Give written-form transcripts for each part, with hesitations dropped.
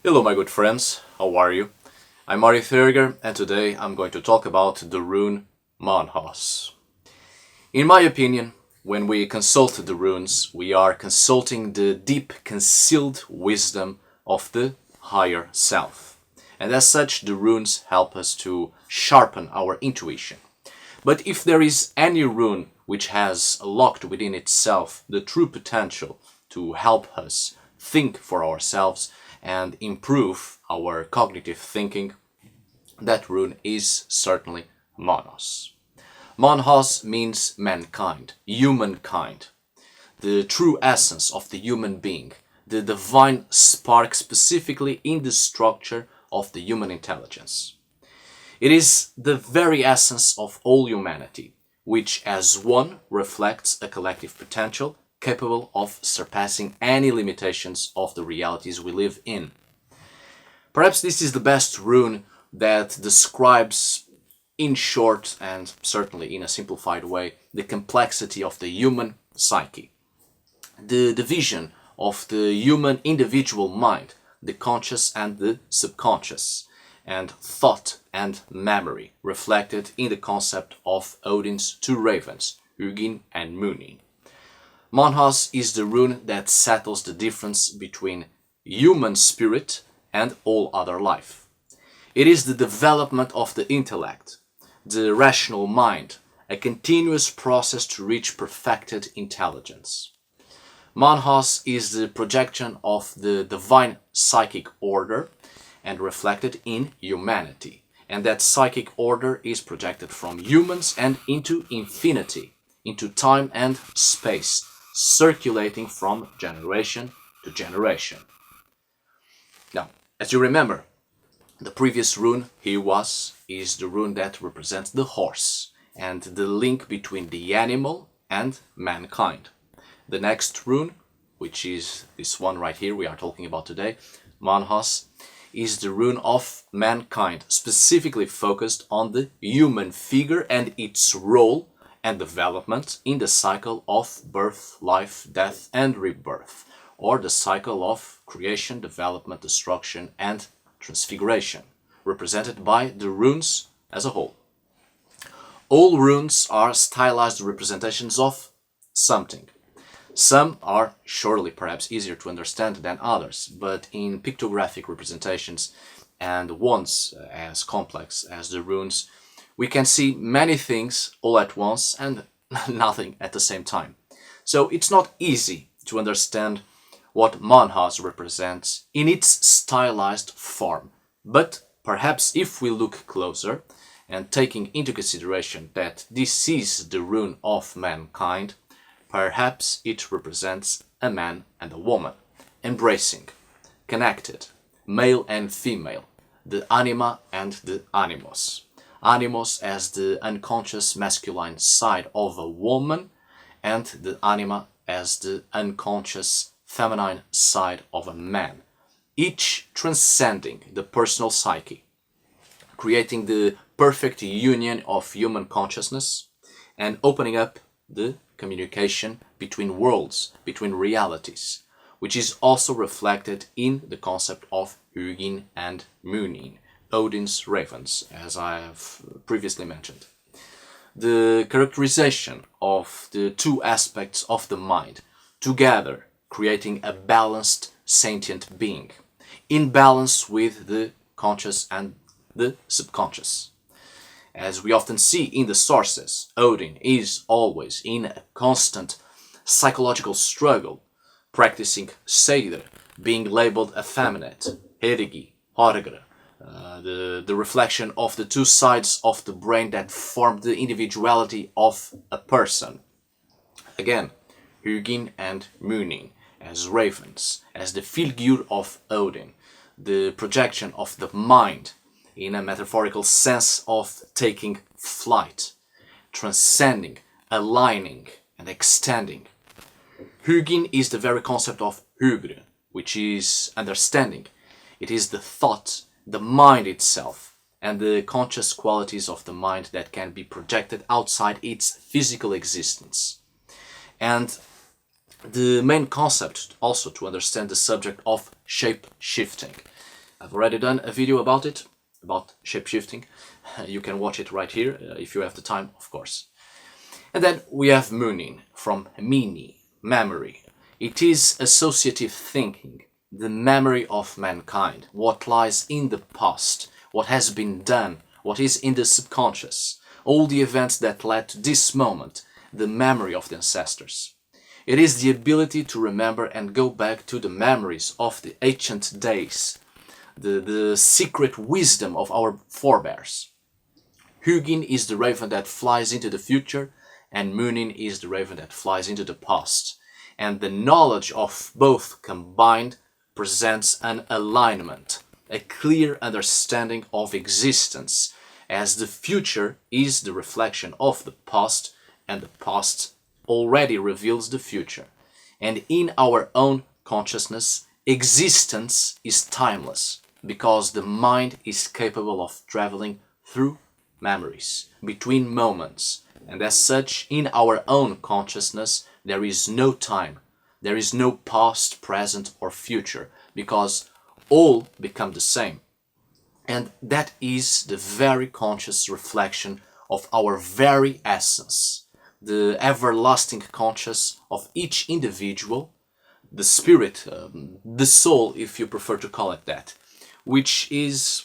Hello my good friends, how are you? I'm Mari Thurger and today I'm going to talk about the rune Mannaz. In my opinion, when we consult the runes, we are consulting the deep concealed wisdom of the higher self. And as such, the runes help us to sharpen our intuition. But if there is any rune which has locked within itself the true potential to help us think for ourselves and improve our cognitive thinking, that rune is certainly Mannaz. Mannaz means mankind, humankind, the true essence of the human being, the divine spark specifically in the structure of the human intelligence. It is the very essence of all humanity, which as one reflects a collective potential capable of surpassing any limitations of the realities we live in. Perhaps this is the best rune that describes, in short and certainly in a simplified way, the complexity of the human psyche, the division of the human individual mind, the conscious and the subconscious, and thought and memory reflected in the concept of Odin's two ravens, Hugin and Munin. Mannaz is the rune that settles the difference between human spirit and all other life. It is the development of the intellect, the rational mind, a continuous process to reach perfected intelligence. Mannaz is the projection of the divine psychic order and reflected in humanity, and that psychic order is projected from humans and into infinity, into time and space, circulating from generation to generation. Now, as you remember, the previous rune is the rune that represents the horse and the link between the animal and mankind. The next rune, which is this one right here we are talking about today, Mannaz, is the rune of mankind, specifically focused on the human figure and its role and development in the cycle of birth, life, death and rebirth, or the cycle of creation, development, destruction and transfiguration, represented by the runes as a whole. All runes are stylized representations of something. Some are surely perhaps easier to understand than others, but in pictographic representations and ones as complex as the runes, we can see many things all at once and nothing at the same time. So it's not easy to understand what Mannaz represents in its stylized form, but perhaps if we look closer and taking into consideration that this is the rune of mankind, perhaps it represents a man and a woman, embracing, connected, male and female, the anima and the animus. Animus as the unconscious masculine side of a woman, and the anima as the unconscious feminine side of a man, each transcending the personal psyche, creating the perfect union of human consciousness and opening up the communication between worlds, between realities, which is also reflected in the concept of Hugin and Munin, Odin's ravens, as I have previously mentioned. The characterization of the two aspects of the mind together, creating a balanced sentient being, in balance with the conscious and the subconscious. As we often see in the sources, Odin is always in a constant psychological struggle, practicing Seder, being labeled effeminate, heregi, horgr, the reflection of the two sides of the brain that form the individuality of a person. Again, Hugin and Munin as ravens, as the figure of Odin, the projection of the mind in a metaphorical sense of taking flight, transcending, aligning and extending. Hugin is the very concept of hugr, which is understanding. It is the thought, the mind itself, and the conscious qualities of the mind that can be projected outside its physical existence. And the main concept also to understand the subject of shape-shifting. I've already done a video about it, about shapeshifting. You can watch it right here if you have the time, of course. And then we have mooning, from mini, memory. It is associative thinking, the memory of mankind, what lies in the past, what has been done, what is in the subconscious, all the events that led to this moment, the memory of the ancestors. It is the ability to remember and go back to the memories of the ancient days, the secret wisdom of our forebears. Hugin is the raven that flies into the future, and mooning is the raven that flies into the past. And the knowledge of both combined presents an alignment, a clear understanding of existence, as the future is the reflection of the past, and the past already reveals the future. And in our own consciousness, existence is timeless, because the mind is capable of traveling through memories, between moments, and as such, in our own consciousness, there is no time, there is no past, present, or future, because all become the same. And that is the very conscious reflection of our very essence, the everlasting conscious of each individual, the spirit, the soul, if you prefer to call it that, which is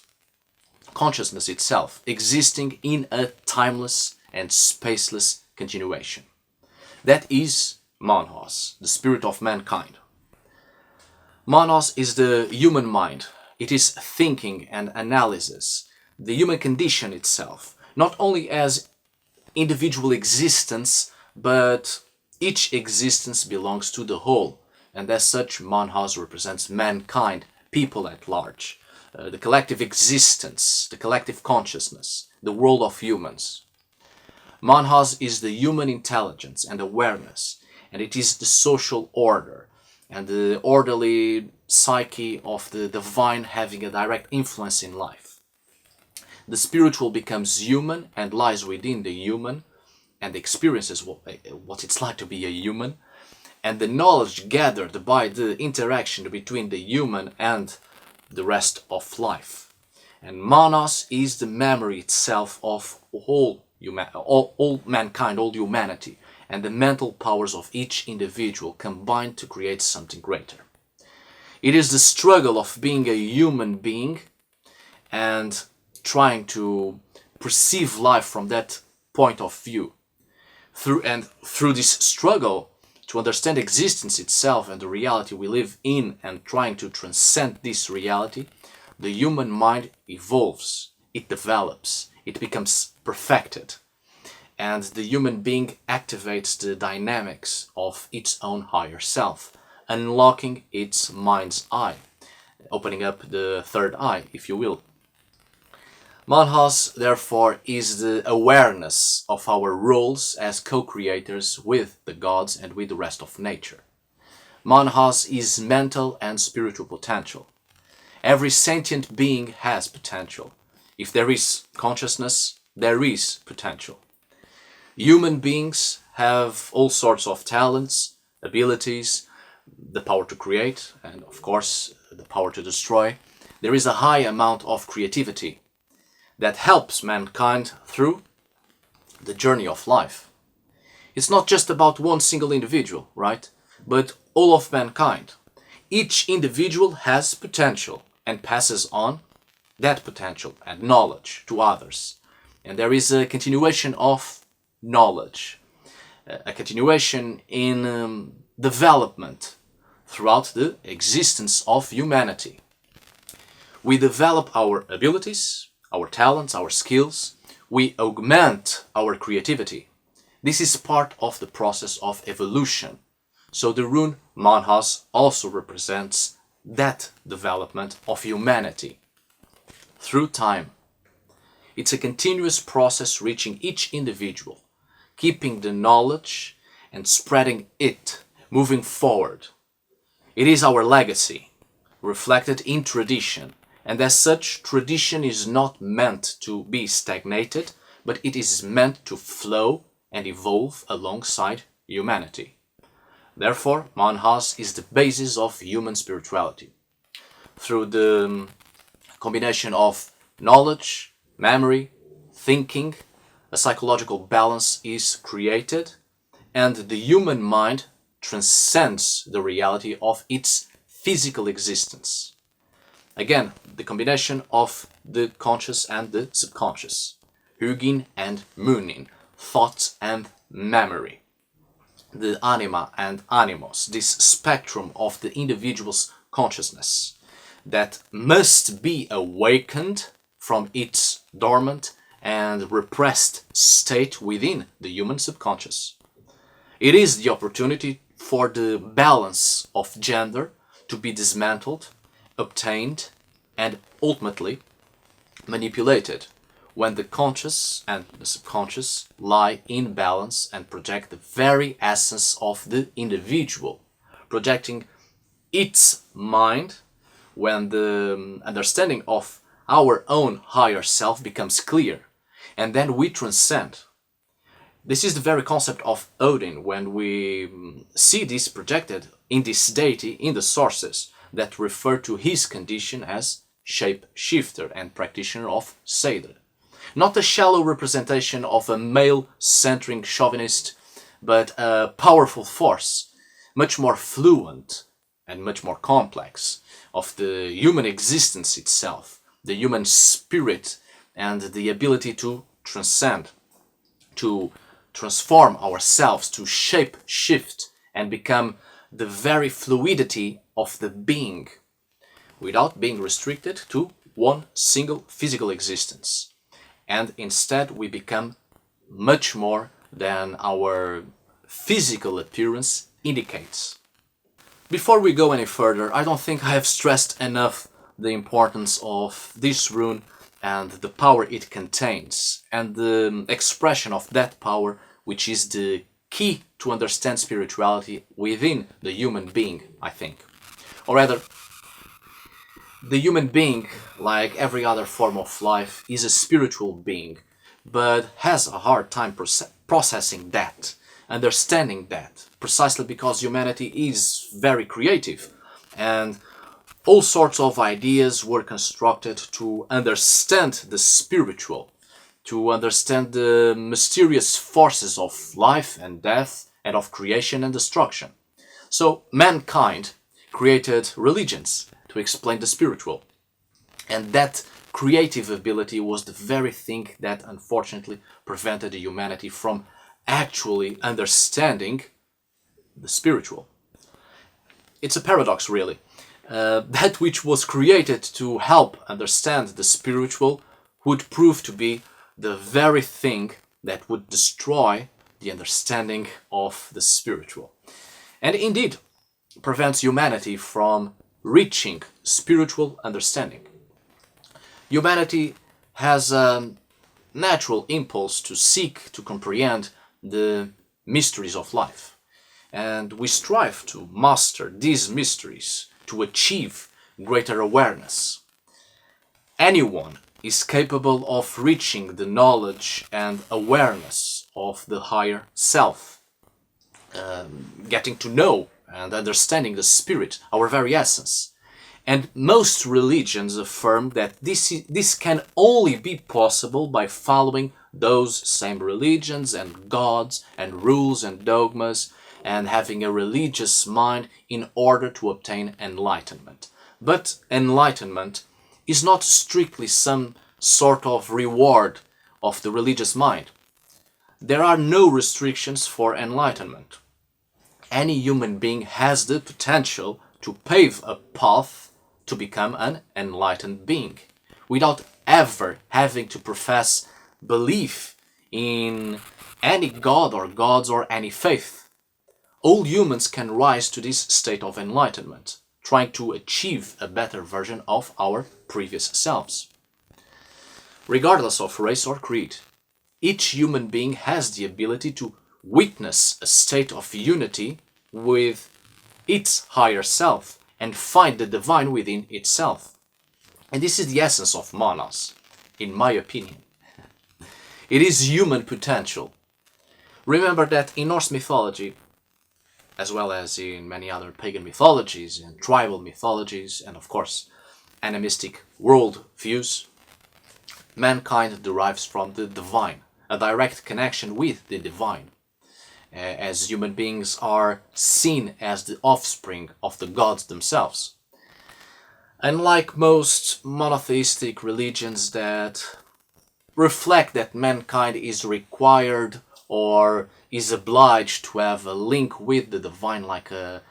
consciousness itself, existing in a timeless and spaceless continuation. That is Mannaz, the spirit of mankind. Mannaz is the human mind. It is thinking and analysis, the human condition itself, not only as individual existence, but each existence belongs to the whole, and as such Mannaz represents mankind, people at large, the collective existence, the collective consciousness, the world of humans. Mannaz is the human intelligence and awareness, and it is the social order and the orderly psyche of the divine having a direct influence in life. The spiritual becomes human and lies within the human and experiences what it's like to be a human, and the knowledge gathered by the interaction between the human and the rest of life. And Mannaz is the memory itself of all mankind, all humanity, and the mental powers of each individual combined to create something greater. It is the struggle of being a human being and trying to perceive life from that point of view. Through this struggle to understand existence itself and the reality we live in, and trying to transcend this reality, the human mind evolves, it develops, it becomes perfected, and the human being activates the dynamics of its own higher self, unlocking its mind's eye, opening up the third eye, if you will. Mannaz, therefore, is the awareness of our roles as co-creators with the gods and with the rest of nature. Mannaz is mental and spiritual potential. Every sentient being has potential. If there is consciousness, there is potential. Human beings have all sorts of talents, abilities, the power to create, and of course the power to destroy. There is a high amount of creativity that helps mankind through the journey of life. It's not just about one single individual, right? But all of mankind. Each individual has potential and passes on that potential and knowledge to others. And there is a continuation of knowledge, a continuation in development throughout the existence of humanity. We develop our abilities, our talents, our skills. We augment our creativity. This is part of the process of evolution. So the rune Mannaz also represents that development of humanity through time. It's a continuous process reaching each individual, keeping the knowledge and spreading it, moving forward. It is our legacy, reflected in tradition, and as such, tradition is not meant to be stagnated, but it is meant to flow and evolve alongside humanity. Therefore, Mannaz is the basis of human spirituality. Through the combination of knowledge, memory, thinking, a psychological balance is created, and the human mind transcends the reality of its physical existence. Again, the combination of the conscious and the subconscious, Hugin and Munin, thought and memory, the anima and animos, this spectrum of the individual's consciousness that must be awakened from its dormant and repressed state within the human subconscious. It is the opportunity for the balance of gender to be dismantled, obtained, and ultimately manipulated when the conscious and the subconscious lie in balance and project the very essence of the individual, projecting its mind when the understanding of our own higher self becomes clear, and then we transcend. This is the very concept of Odin when we see this projected in this deity in the sources that refer to his condition as shape-shifter and practitioner of Seidr. Not a shallow representation of a male-centering chauvinist, but a powerful force, much more fluent and much more complex, of the human existence itself, the human spirit, and the ability to transcend, to transform ourselves, to shape-shift and become the very fluidity of the being, without being restricted to one single physical existence. And instead we become much more than our physical appearance indicates. Before we go any further, I don't think I have stressed enough the importance of this rune and the power it contains, and the expression of that power, which is the key to understand spirituality within the human being, I think. Or rather, the human being, like every other form of life, is a spiritual being, but has a hard time processing that, understanding that, precisely because humanity is very creative, and all sorts of ideas were constructed to understand the spiritual, to understand the mysterious forces of life and death, and of creation and destruction. So mankind created religions to explain the spiritual. And that creative ability was the very thing that unfortunately prevented humanity from actually understanding the spiritual. It's a paradox, really. That which was created to help understand the spiritual would prove to be the very thing that would destroy the understanding of the spiritual. And indeed, prevents humanity from reaching spiritual understanding. Humanity has a natural impulse to seek to comprehend the mysteries of life. And we strive to master these mysteries, to achieve greater awareness. Anyone is capable of reaching the knowledge and awareness of the higher self, getting to know and understanding the spirit, our very essence. And most religions affirm that this can only be possible by following those same religions and gods and rules and dogmas, and having a religious mind in order to obtain enlightenment. But enlightenment is not strictly some sort of reward of the religious mind. There are no restrictions for enlightenment. Any human being has the potential to pave a path to become an enlightened being, without ever having to profess belief in any god or gods or any faith. All humans can rise to this state of enlightenment, trying to achieve a better version of our previous selves. Regardless of race or creed, each human being has the ability to witness a state of unity with its higher self and find the divine within itself. And this is the essence of Mannaz, in my opinion. It is human potential. Remember that in Norse mythology, as well as in many other pagan mythologies and tribal mythologies, and of course animistic world views, mankind derives from the divine, a direct connection with the divine, as human beings are seen as the offspring of the gods themselves. Unlike most monotheistic religions that reflect that mankind is required or is obliged to have a link with the divine, like a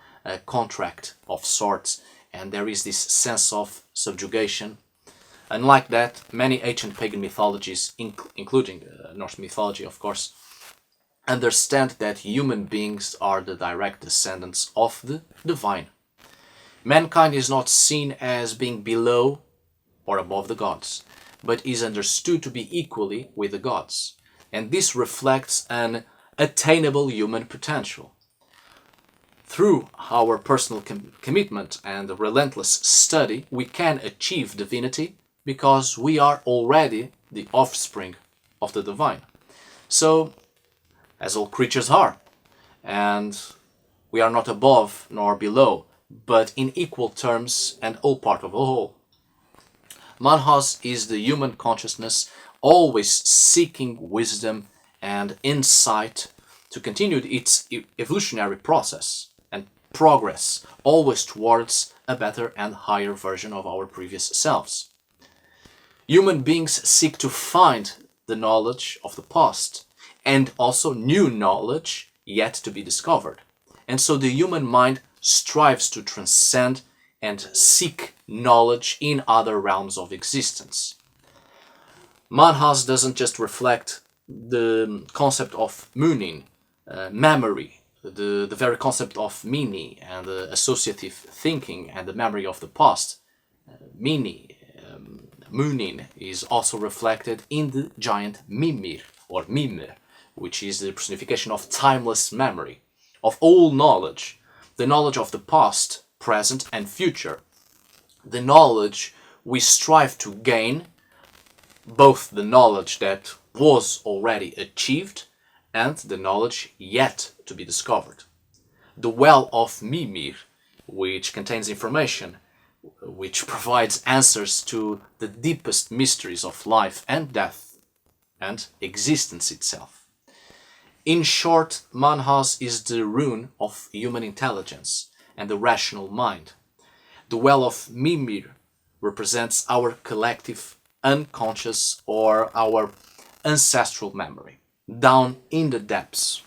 contract of sorts, and there is this sense of subjugation. Unlike that, many ancient pagan mythologies, including Norse mythology of course, understand that human beings are the direct descendants of the divine. Mankind is not seen as being below or above the gods, but is understood to be equally with the gods. And this reflects an attainable human potential. Through our personal commitment and relentless study, we can achieve divinity because we are already the offspring of the divine. So, as all creatures are, and we are not above nor below, but in equal terms and all part of a whole. Mannaz is the human consciousness always seeking wisdom and insight to continue its evolutionary process and progress, always towards a better and higher version of our previous selves. Human beings seek to find the knowledge of the past and also new knowledge yet to be discovered. And so the human mind strives to transcend and seek knowledge in other realms of existence. Mannaz doesn't just reflect the concept of mooning, memory, the very concept of mini and associative thinking and the memory of the past. Mooning is also reflected in the giant Mimir or Mimir, which is the personification of timeless memory, of all knowledge, the knowledge of the past, present and future, the knowledge we strive to gain, both the knowledge that was already achieved and the knowledge yet to be discovered. The well of Mimir, which contains information, which provides answers to the deepest mysteries of life and death and existence itself. In short, Mannaz is the rune of human intelligence and the rational mind. The well of Mimir represents our collective unconscious or our ancestral memory, down in the depths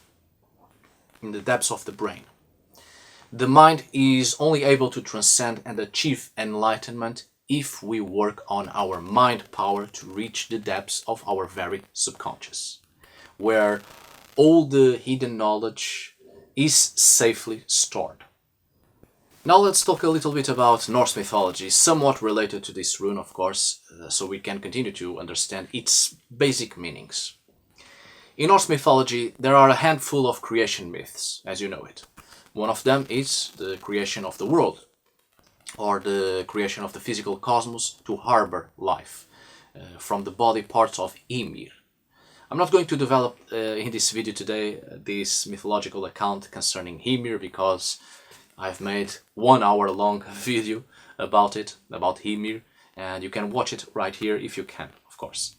of the brain. The mind is only able to transcend and achieve enlightenment if we work on our mind power to reach the depths of our very subconscious, where all the hidden knowledge is safely stored. Now let's talk a little bit about Norse mythology, somewhat related to this rune, of course, so we can continue to understand its basic meanings. In Norse mythology, there are a handful of creation myths, as you know it. One of them is the creation of the world, or the creation of the physical cosmos to harbor life, from the body parts of Ymir. I'm not going to develop in this video today this mythological account concerning Ymir, because I've made 1 hour long video about it, about Ymir, and you can watch it right here if you can, of course.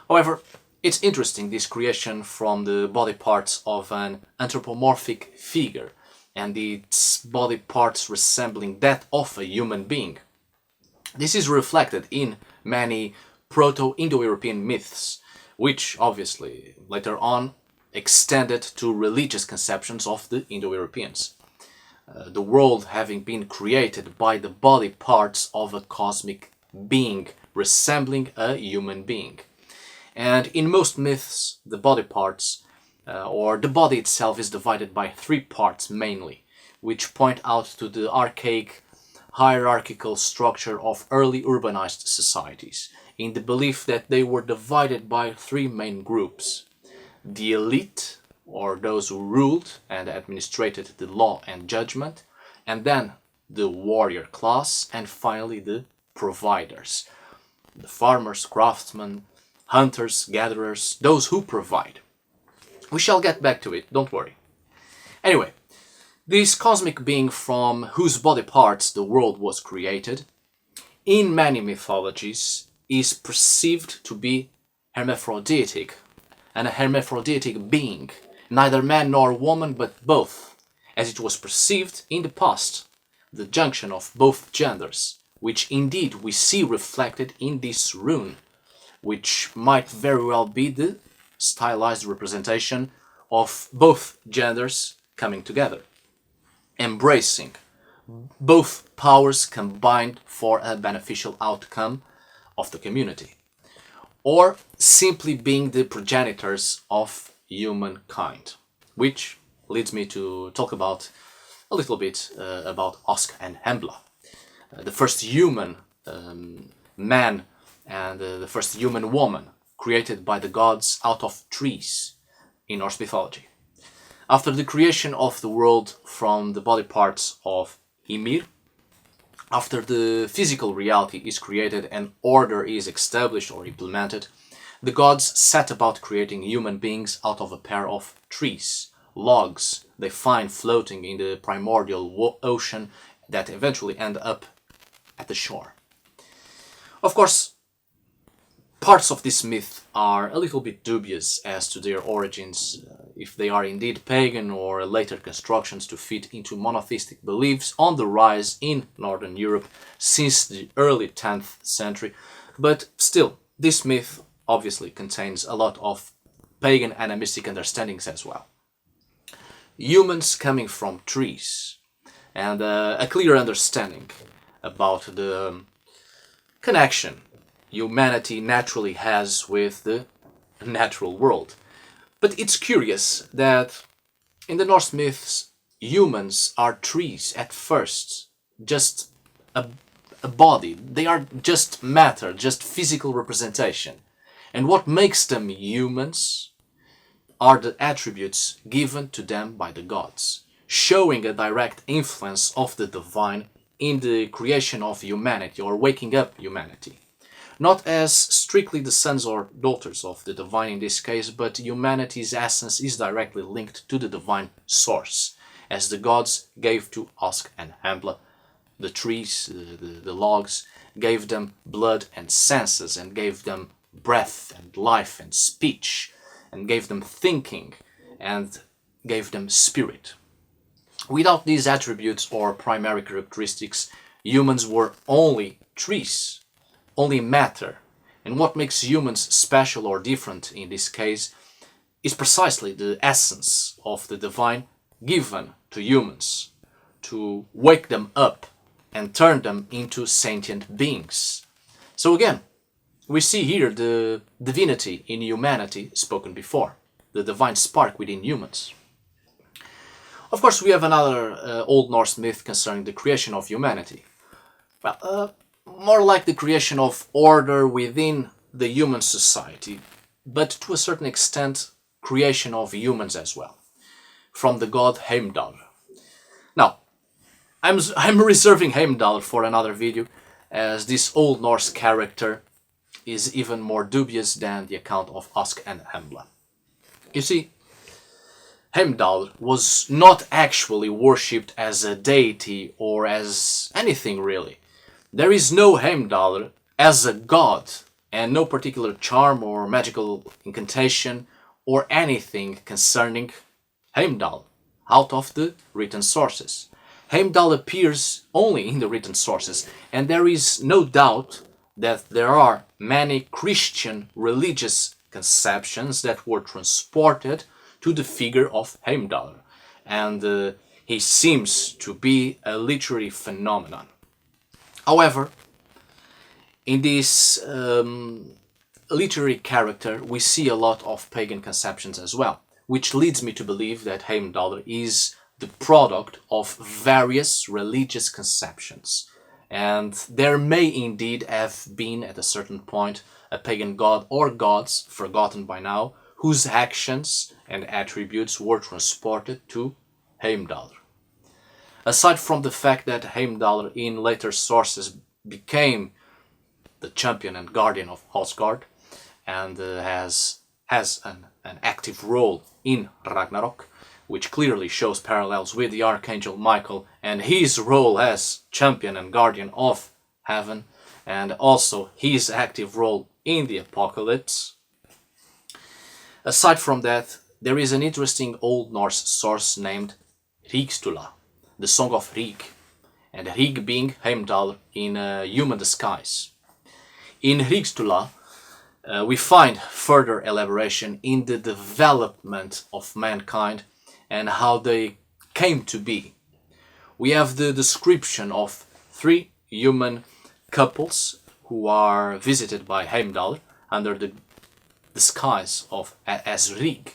However, it's interesting, this creation from the body parts of an anthropomorphic figure and its body parts resembling that of a human being. This is reflected in many Proto-Indo-European myths, which obviously later on extended to religious conceptions of the Indo-Europeans. The world having been created by the body parts of a cosmic being resembling a human being. And in most myths, the body parts, or the body itself, is divided by 3 parts mainly, which point out to the archaic hierarchical structure of early urbanized societies, in the belief that they were divided by 3 main groups: the elite, or those who ruled and administrated the law and judgment, and then the warrior class, and finally the providers, the farmers, craftsmen, hunters, gatherers, those who provide. We shall get back to it, don't worry. Anyway, this cosmic being from whose body parts the world was created in many mythologies, is perceived to be hermaphroditic, and a hermaphroditic being, neither man nor woman, but both, as it was perceived in the past, the junction of both genders, which indeed we see reflected in this rune, which might very well be the stylized representation of both genders coming together, embracing both powers combined for a beneficial outcome of the community, or simply being the progenitors of humankind, which leads me to talk about a little bit about Osk and Hembla, the first human man and the first human woman created by the gods out of trees in Norse mythology. After the creation of the world from the body parts of Ymir, after the physical reality is created and order is established or implemented, the gods set about creating human beings out of a pair of trees, logs they find floating in the primordial ocean that eventually end up at the shore. Of course, parts of this myth are a little bit dubious as to their origins, if they are indeed pagan or later constructions to fit into monotheistic beliefs on the rise in Northern Europe since the early 10th century, but still, this myth obviously contains a lot of pagan animistic understandings as well. Humans coming from trees, and a clear understanding about the connection humanity naturally has with the natural world. But it's curious that in the Norse myths, humans are trees at first, just a body. They are just matter, just physical representation. And what makes them humans are the attributes given to them by the gods, showing a direct influence of the divine in the creation of humanity or waking up humanity. Not as strictly the sons or daughters of the divine in this case, but humanity's essence is directly linked to the divine source, as the gods gave to Osk and Hembla, the trees, the logs, gave them blood and senses, and gave them breath and life and speech, and gave them thinking, and gave them spirit. Without these attributes or primary characteristics, humans were only trees, only matter. And what makes humans special or different in this case is precisely the essence of the divine given to humans to wake them up and turn them into sentient beings. So again, we see here the divinity in humanity spoken before, the divine spark within humans. Of course, we have another Old Norse myth concerning the creation of humanity. Well, more like the creation of order within the human society, but to a certain extent, creation of humans as well, from the god Heimdall. Now, I'm reserving Heimdall for another video, as this Old Norse character is even more dubious than the account of Osk and Hembla. You see, Heimdall was not actually worshipped as a deity or as anything really. There is no Heimdall as a god, and no particular charm or magical incantation or anything concerning Heimdall out of the written sources. Heimdall appears only in the written sources, and there is no doubt that there are many Christian religious conceptions that were transported to the figure of Heimdall, and he seems to be a literary phenomenon. However, in this literary character we see a lot of pagan conceptions as well, which leads me to believe that Heimdall is the product of various religious conceptions, and there may indeed have been at a certain point a pagan god or gods, forgotten by now, whose actions and attributes were transported to Heimdall. Aside from the fact that Heimdall in later sources became the champion and guardian of Asgard, and has an active role in Ragnarok, which clearly shows parallels with the Archangel Michael and his role as champion and guardian of heaven and also his active role in the apocalypse. Aside from that, there is an interesting Old Norse source named Rígstula, the Song of Rig, and Rig being Heimdall in human disguise. In Rígstula, we find further elaboration in the development of mankind and how they came to be. We have the description of 3 human couples who are visited by Heimdall under the disguise of as Rig.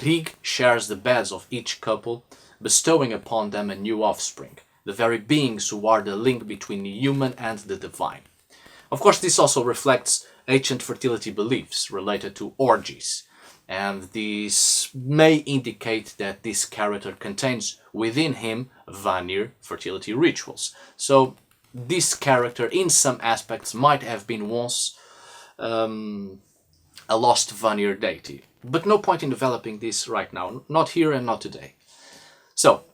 Rig shares the beds of each couple, bestowing upon them a new offspring, the very beings who are the link between the human and the divine. Of course, this also reflects ancient fertility beliefs related to orgies, and this may indicate that this character contains within him Vanir fertility rituals. So this character in some aspects might have been once a lost Vanir deity, but no point in developing this right now, not here and not today. So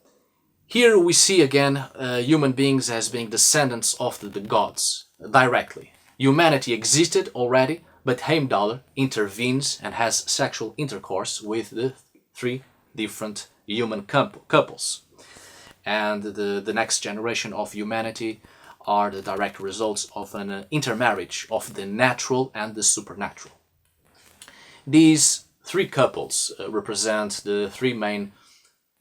here we see again human beings as being descendants of the gods directly. Humanity existed already, but Heimdall intervenes and has sexual intercourse with the 3 different human couples. And the next generation of humanity are the direct results of an intermarriage of the natural and the supernatural. These 3 couples represent the 3 main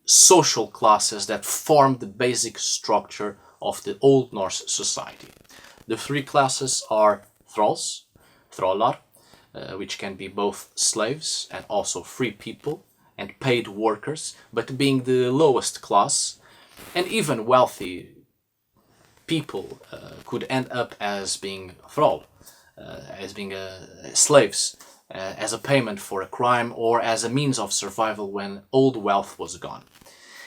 social classes that form the basic structure of the Old Norse society. The 3 classes are thralls, thrallar, which can be both slaves and also free people, and paid workers, but being the lowest class, and even wealthy people could end up as being thrall, as being slaves, as a payment for a crime or as a means of survival when old wealth was gone.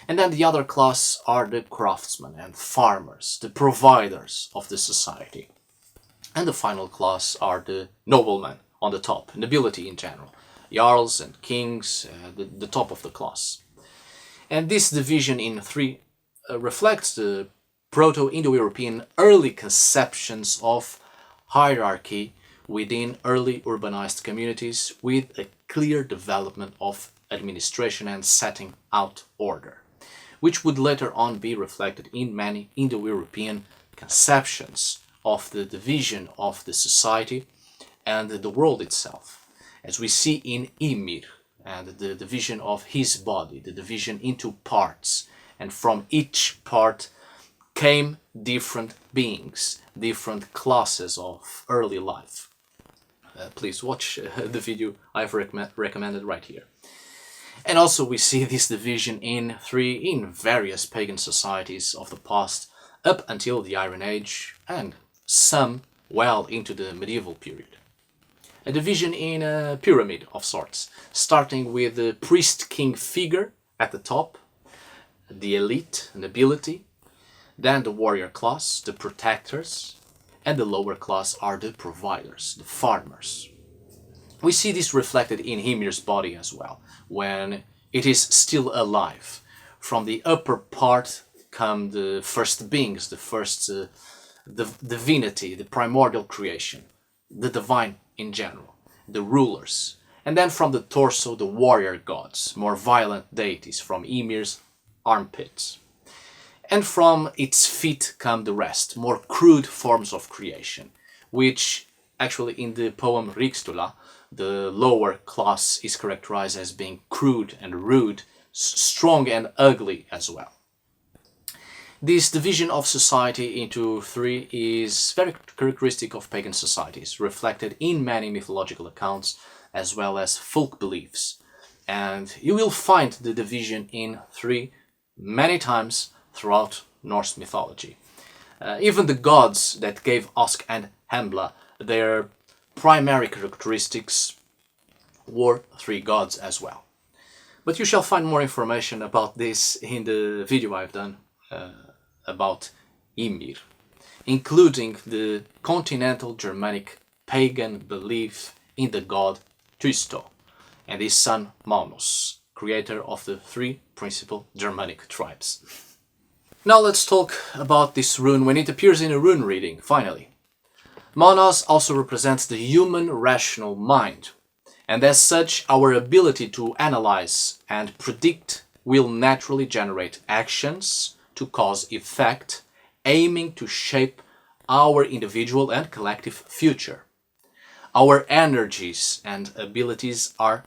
And then the other class are the craftsmen and farmers, the providers of the society. And the final class are the noblemen on the top, nobility in general, jarls and kings, the top of the class. And this division in 3 reflects the Proto-Indo-European early conceptions of hierarchy within early urbanized communities with a clear development of administration and setting out order, which would later on be reflected in many Indo-European conceptions of the division of the society and the world itself, as we see in Ymir and the division of his body, the division into parts, and from each part came different beings, different classes of early life. Please watch the video I've recommended right here. And also we see this division in various pagan societies of the past up until the Iron Age and some well into the medieval period. A division in a pyramid of sorts, starting with the priest-king figure at the top, the elite, nobility, then the warrior class, the protectors, and the lower class are the providers, the farmers. We see this reflected in Hymir's body as well, when it is still alive. From the upper part come the first beings, the first the divinity, the primordial creation, the divine in general, the rulers. And then from the torso, the warrior gods, more violent deities from Ymir's armpits. And from its feet come the rest, more crude forms of creation, which actually in the poem Rígstula, the lower class is characterized as being crude and rude, strong and ugly as well. This division of society into 3 is very characteristic of pagan societies, reflected in many mythological accounts as well as folk beliefs. And you will find the division in 3 many times throughout Norse mythology. Even the gods that gave Osk and Hembla their primary characteristics were 3 gods as well. But you shall find more information about this in the video I've done about Ymir, including the continental Germanic pagan belief in the god Tysto and his son Magnus, creator of the 3 principal Germanic tribes. Now let's talk about this rune when it appears in a rune reading, finally. Mannaz also represents the human rational mind, and as such, our ability to analyze and predict will naturally generate actions to cause effect, aiming to shape our individual and collective future. Our energies and abilities are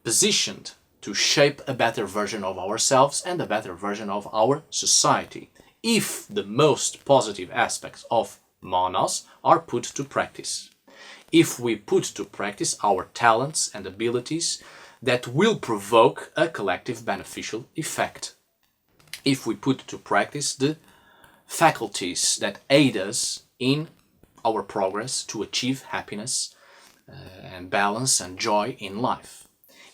positioned to shape a better version of ourselves and a better version of our society, if the most positive aspects of Mannaz are put to practice. If we put to practice our talents and abilities that will provoke a collective beneficial effect. If we put to practice the faculties that aid us in our progress to achieve happiness and balance and joy in life.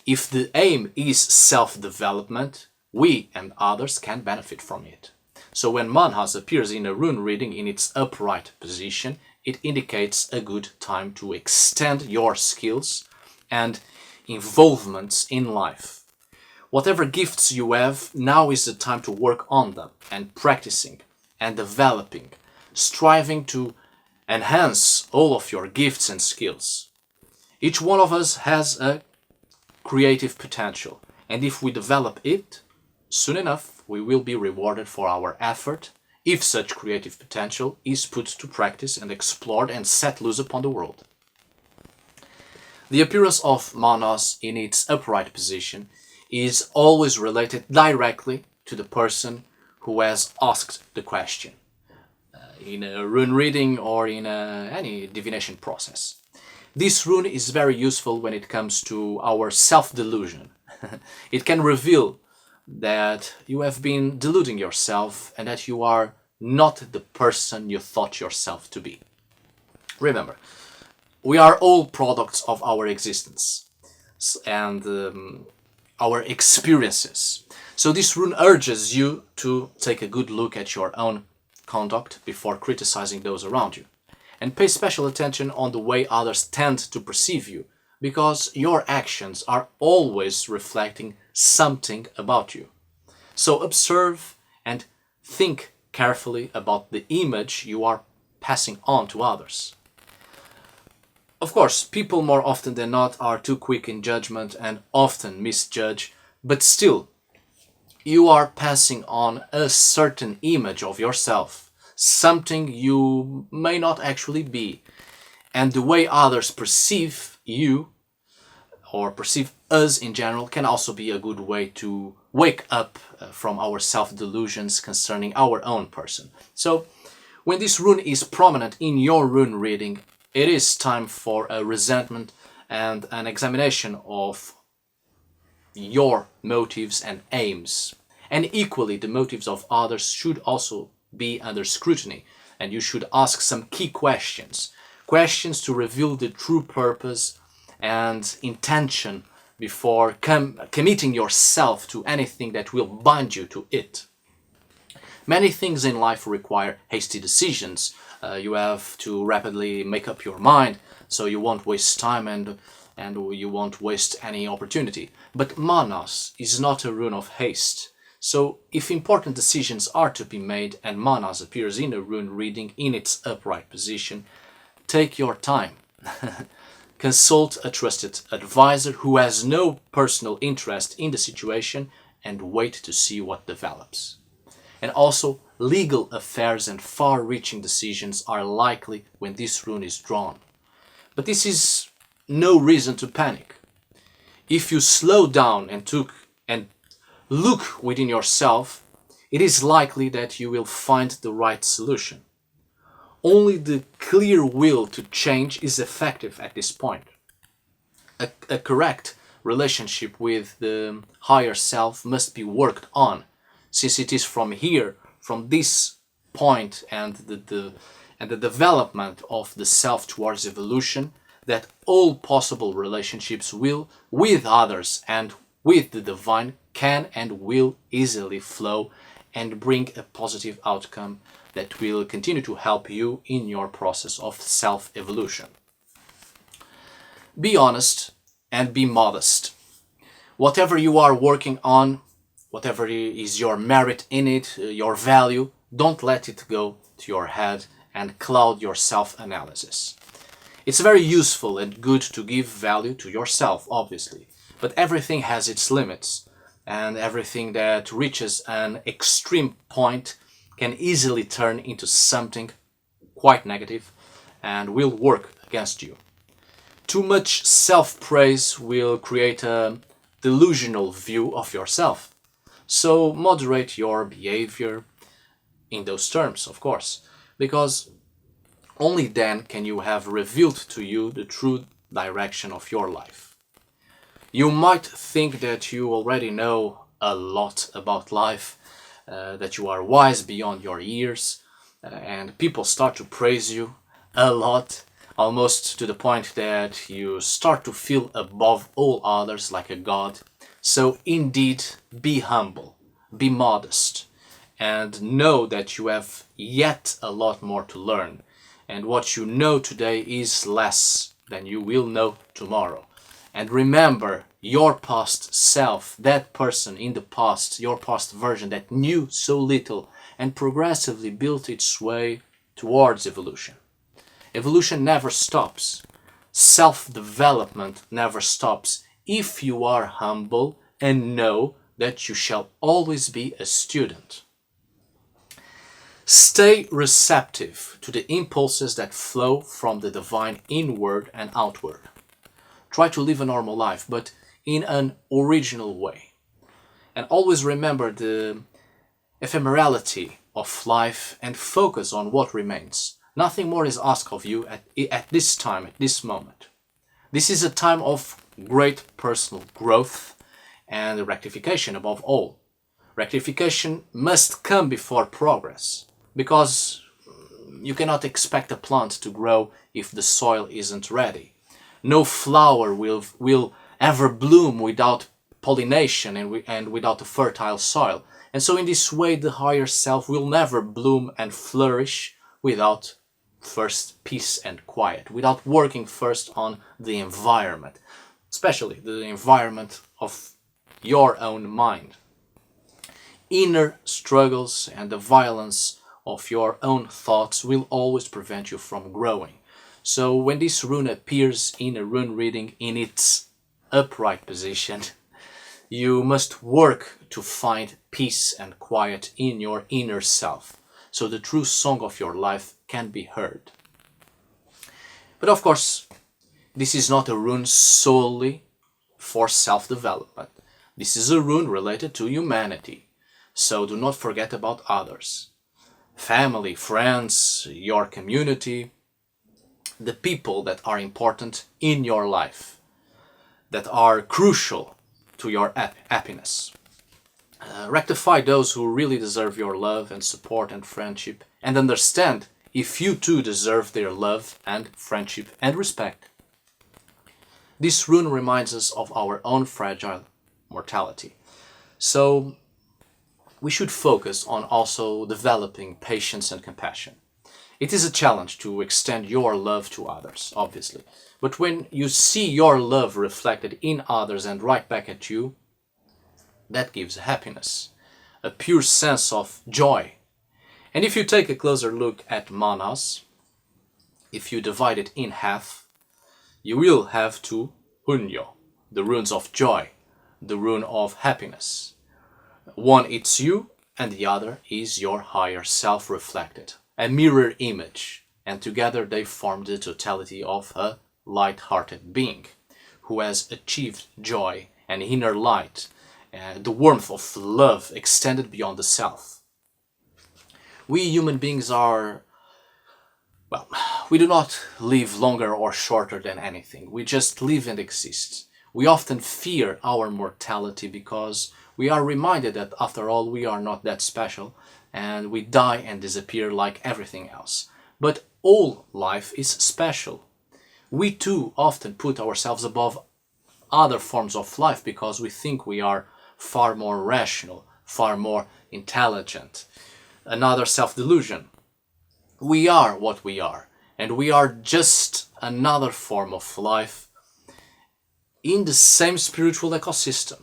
If the aim is self-development, we and others can benefit from it. So when Mannaz appears in a rune reading in its upright position, it indicates a good time to extend your skills and involvements in life. Whatever gifts you have, now is the time to work on them and practicing and developing, striving to enhance all of your gifts and skills. Each one of us has a creative potential, and if we develop it, soon enough we will be rewarded for our effort if such creative potential is put to practice and explored and set loose upon the world. The appearance of Mannaz in its upright position is always related directly to the person who has asked the question, in a rune reading or in any divination process. This rune is very useful when it comes to our self-delusion. It can reveal that you have been deluding yourself and that you are not the person you thought yourself to be. Remember, we are all products of our existence and our experiences. So this rune urges you to take a good look at your own conduct before criticizing those around you. And pay special attention on the way others tend to perceive you, because your actions are always reflecting something about you. So observe and think carefully about the image you are passing on to others. Of course, people more often than not are too quick in judgment and often misjudge, but still, you are passing on a certain image of yourself, something you may not actually be. And the way others perceive you, or perceive us in general, can also be a good way to wake up from our self-delusions concerning our own person. So, when this rune is prominent in your rune reading, it is time for a resentment and an examination of your motives and aims. And equally, the motives of others should also be under scrutiny, and you should ask some key questions. Questions to reveal the true purpose and intention before committing yourself to anything that will bind you to it. Many things in life require hasty decisions. You have to rapidly make up your mind, so you won't waste time and you won't waste any opportunity. But Mannaz is not a rune of haste. So if important decisions are to be made and Mannaz appears in a rune reading in its upright position, take your time. Consult a trusted advisor who has no personal interest in the situation and wait to see what develops. And also, legal affairs and far-reaching decisions are likely when this rune is drawn. But this is no reason to panic. If you slow down and look within yourself, it is likely that you will find the right solution. Only the clear will to change is effective at this point. A correct relationship with the higher self must be worked on, since it is from this point and the development of the self towards evolution, that all possible relationships with others and with the divine can and will easily flow and bring a positive outcome that will continue to help you in your process of self-evolution. Be honest and be modest. Whatever you are working on, whatever is your merit in it, your value, don't let it go to your head and cloud your self-analysis. It's very useful and good to give value to yourself, obviously, but everything has its limits, and everything that reaches an extreme point can easily turn into something quite negative and will work against you. Too much self-praise will create a delusional view of yourself. So moderate your behavior in those terms, of course, because only then can you have revealed to you the true direction of your life. You might think that you already know a lot about life, that you are wise beyond your years, and people start to praise you a lot, almost to the point that you start to feel above all others like a god. So indeed, be humble, be modest, and know that you have yet a lot more to learn. And what you know today is less than you will know tomorrow. And remember, your past self, that person in the past, your past version that knew so little and progressively built its way towards evolution. Evolution never stops. Self-development never stops if you are humble and know that you shall always be a student. Stay receptive to the impulses that flow from the divine inward and outward. Try to live a normal life, but in an original way. And always remember the ephemerality of life and focus on what remains. Nothing more is asked of you at this time, at this moment. This is a time of great personal growth and rectification above all. Rectification must come before progress, because you cannot expect a plant to grow if the soil isn't ready. No flower will ever bloom without pollination and without a fertile soil. And so in this way, the higher self will never bloom and flourish without first peace and quiet, without working first on the environment, especially the environment of your own mind. Inner struggles and the violence of your own thoughts will always prevent you from growing. So when this rune appears in a rune reading in its upright position, you must work to find peace and quiet in your inner self, so the true song of your life can be heard. But of course, this is not a rune solely for self-development. This is a rune related to humanity, so do not forget about others. Family, friends, your community, the people that are important in your life, that are crucial to your happiness. Rectify those who really deserve your love and support and friendship, and understand if you too deserve their love and friendship and respect. This rune reminds us of our own fragile mortality. So we should focus on also developing patience and compassion. It is a challenge to extend your love to others, obviously. But when you see your love reflected in others and right back at you, that gives happiness, a pure sense of joy. And if you take a closer look at Mannaz, if you divide it in half, you will have two Hunyo, the runes of joy, the rune of happiness. One it's you, and the other is your higher self reflected, a mirror image, and together they form the totality of a light-hearted being who has achieved joy and inner light, the warmth of love extended beyond the self. We human beings are, well, we do not live longer or shorter than anything. We just live and exist. We often fear our mortality because we are reminded that after all we are not that special and we die and disappear like everything else. But all life is special. We too often put ourselves above other forms of life because we think we are far more rational, far more intelligent. Another self-delusion. We are what we are, and we are just another form of life in the same spiritual ecosystem.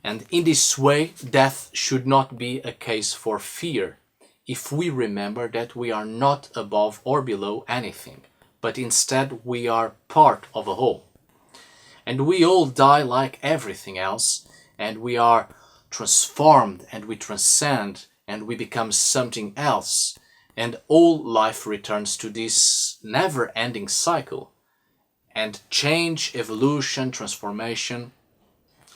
And in this way, death should not be a case for fear. if we remember that we are not above or below anything, but instead we are part of a whole. And we all die like everything else, and we are transformed, and we transcend, and we become something else, and all life returns to this never-ending cycle. And change, evolution, transformation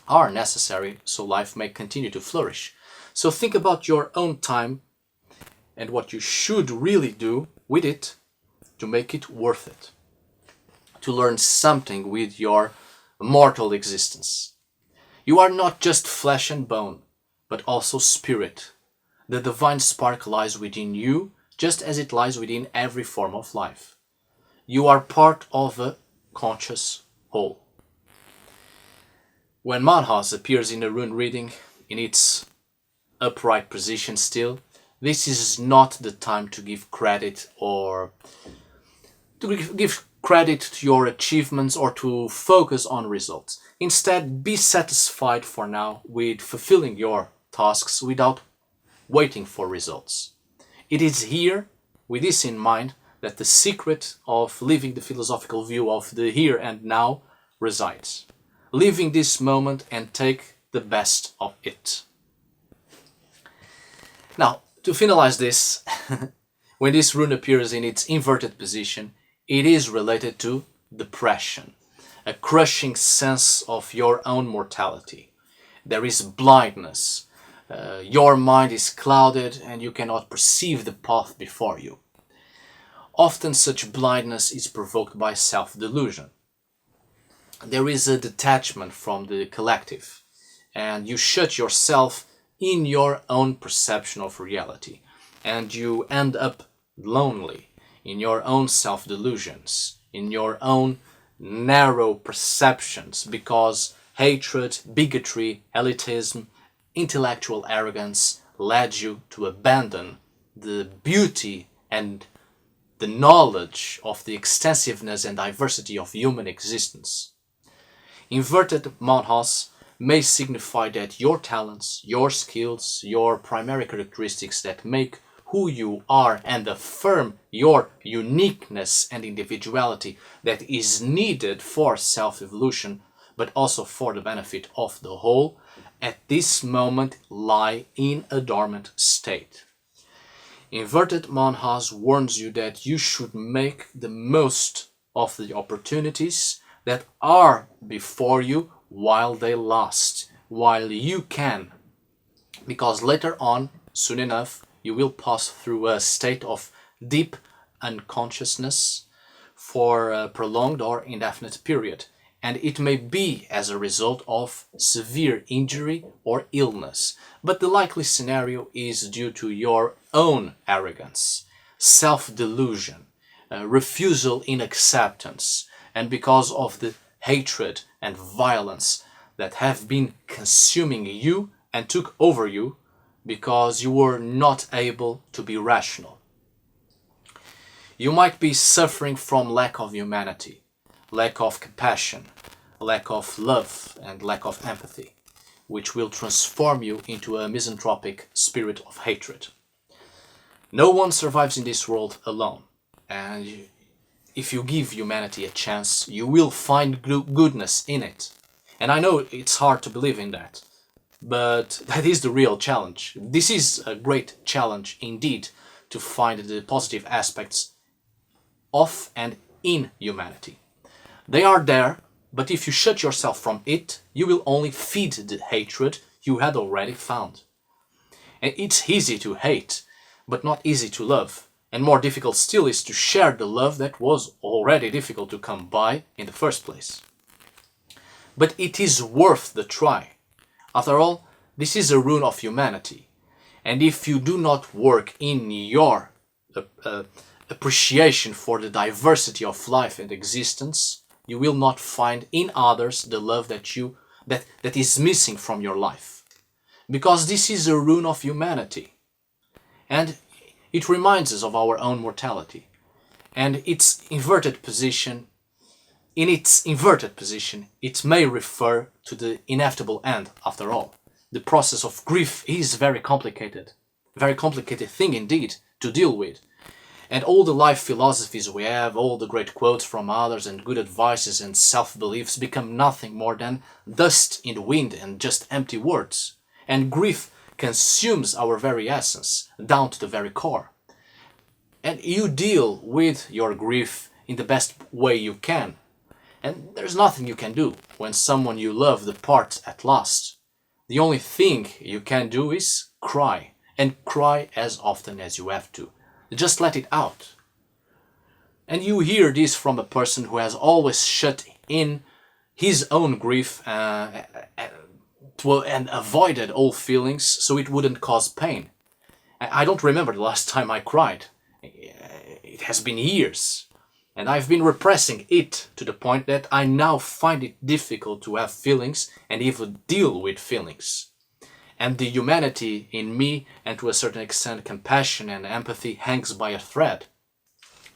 are necessary so life may continue to flourish. So think about your own time and what you should really do with it to make it worth it, to learn something with your mortal existence. You are not just flesh and bone, but also spirit. The divine spark lies within you, just as it lies within every form of life. You are part of a conscious whole. When Mannaz appears in a rune reading, in its upright position still, this is not the time to give credit or to give credit to your achievements or to focus on results. Instead, be satisfied for now with fulfilling your tasks without waiting for results. It is here, with this in mind, that the secret of living the philosophical view of the here and now resides. Living this moment and take the best of it. Now, to finalize this, when this rune appears in its inverted position, it is related to depression, a crushing sense of your own mortality. There is blindness. Your mind is clouded and you cannot perceive the path before you. Often such blindness is provoked by self-delusion. There is a detachment from the collective, and you shut yourself in your own perception of reality, and you end up lonely in your own self-delusions, in your own narrow perceptions, because hatred, bigotry, elitism, intellectual arrogance led you to abandon the beauty and the knowledge of the extensiveness and diversity of human existence. Inverted Mannaz may signify that your talents, your skills, your primary characteristics that make who you are and affirm your uniqueness and individuality that is needed for self-evolution, but also for the benefit of the whole, at this moment lie in a dormant state. Inverted Mannaz warns you that you should make the most of the opportunities that are before you while they last, while you can, because later on, soon enough, you will pass through a state of deep unconsciousness for a prolonged or indefinite period, and it may be as a result of severe injury or illness, but the likely scenario is due to your own arrogance, self-delusion, refusal in acceptance, and because of the hatred and violence that have been consuming you and took over you because you were not able to be rational. You might be suffering from lack of humanity, lack of compassion, lack of love, and lack of empathy, which will transform you into a misanthropic spirit of hatred. No one survives in this world alone, and if you give humanity a chance, you will find goodness in it. And I know it's hard to believe in that, but that is the real challenge. This is a great challenge indeed, to find the positive aspects of and in humanity. They are there, but if you shut yourself from it, you will only feed the hatred you had already found. And it's easy to hate, but not easy to love. And more difficult still is to share the love that was already difficult to come by in the first place. But it is worth the try. After all, this is a rune of humanity. And if you do not work in your appreciation for the diversity of life and existence, you will not find in others the love that is missing from your life. Because this is a rune of humanity. And it reminds us of our own mortality. And its inverted position, it may refer to the inevitable end after all. The process of grief is very complicated. very complicated thing indeed to deal with. And all the life philosophies we have, all the great quotes from others and good advices and self-beliefs become nothing more than dust in the wind and just empty words. And grief consumes our very essence, down to the very core. And you deal with your grief in the best way you can. And there's nothing you can do when someone you love departs at last. The only thing you can do is cry, and cry as often as you have to. Just let it out. And you hear this from a person who has always shut in his own grief and avoided all feelings so it wouldn't cause pain. I don't remember the last time I cried. It has been years. And I've been repressing it to the point that I now find it difficult to have feelings and even deal with feelings. And the humanity in me, and to a certain extent compassion and empathy, hangs by a thread.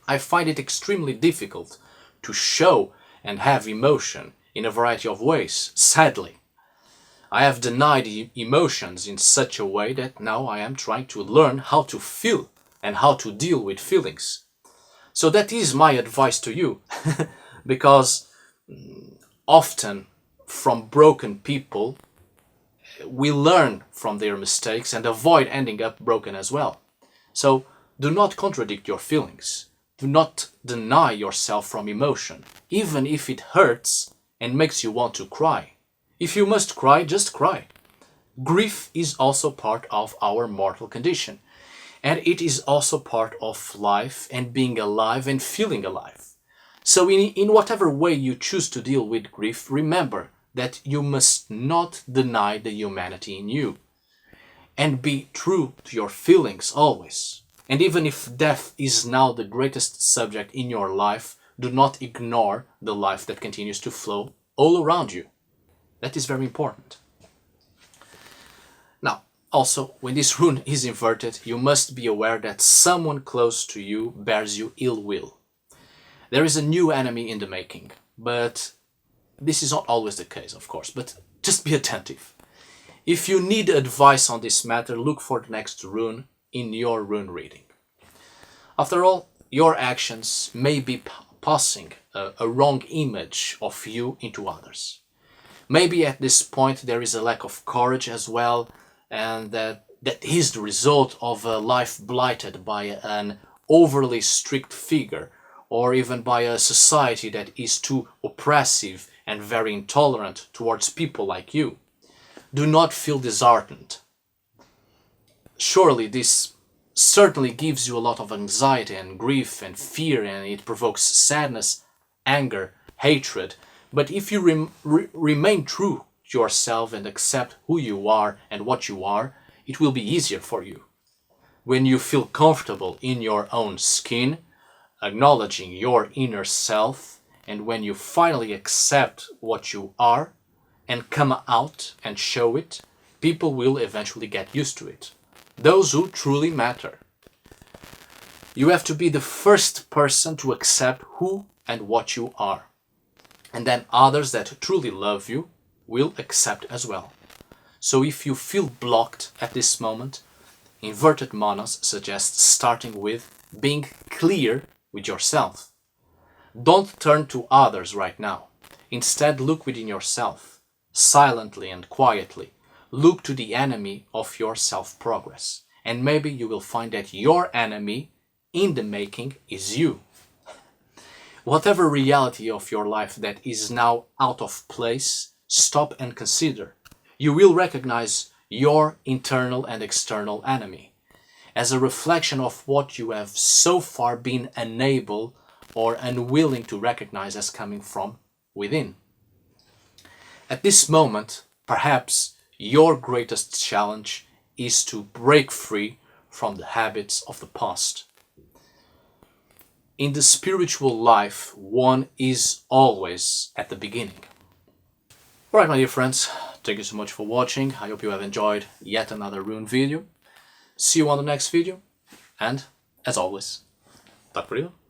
I find it extremely difficult to show and have emotion in a variety of ways, sadly. I have denied emotions in such a way that now I am trying to learn how to feel and how to deal with feelings. So that is my advice to you, because often from broken people, we learn from their mistakes and avoid ending up broken as well. So do not contradict your feelings. Do not deny yourself from emotion, even if it hurts and makes you want to cry. If you must cry, just cry. Grief is also part of our mortal condition, and it is also part of life and being alive and feeling alive. So in whatever way you choose to deal with grief, remember that you must not deny the humanity in you. And be true to your feelings always. And even if death is now the greatest subject in your life, do not ignore the life that continues to flow all around you. That is very important. Now, also, when this rune is inverted, you must be aware that someone close to you bears you ill will. There is a new enemy in the making, but this is not always the case, of course, but just be attentive. If you need advice on this matter, look for the next rune in your rune reading. After all, your actions may be passing a wrong image of you into others. Maybe at this point there is a lack of courage as well, and that is the result of a life blighted by an overly strict figure, or even by a society that is too oppressive and very intolerant towards people like you. Do not feel disheartened. Surely this certainly gives you a lot of anxiety and grief and fear, and it provokes sadness, anger, hatred. But if you remain true to yourself and accept who you are and what you are, it will be easier for you. When you feel comfortable in your own skin, acknowledging your inner self, and when you finally accept what you are and come out and show it, people will eventually get used to it. Those who truly matter. You have to be the first person to accept who and what you are. And then others that truly love you will accept as well. So if you feel blocked at this moment, inverted Mannaz suggests starting with being clear with yourself. Don't turn to others right now. Instead, look within yourself, silently and quietly. Look to the enemy of your self-progress. And maybe you will find that your enemy in the making is you. Whatever reality of your life that is now out of place, stop and consider. You will recognize your internal and external enemy as a reflection of what you have so far been unable or unwilling to recognize as coming from within. At this moment, perhaps your greatest challenge is to break free from the habits of the past. In the spiritual life, one is always at the beginning. Alright, my dear friends, thank you so much for watching. I hope you have enjoyed yet another rune video. See you on the next video, and as always, tack för idag.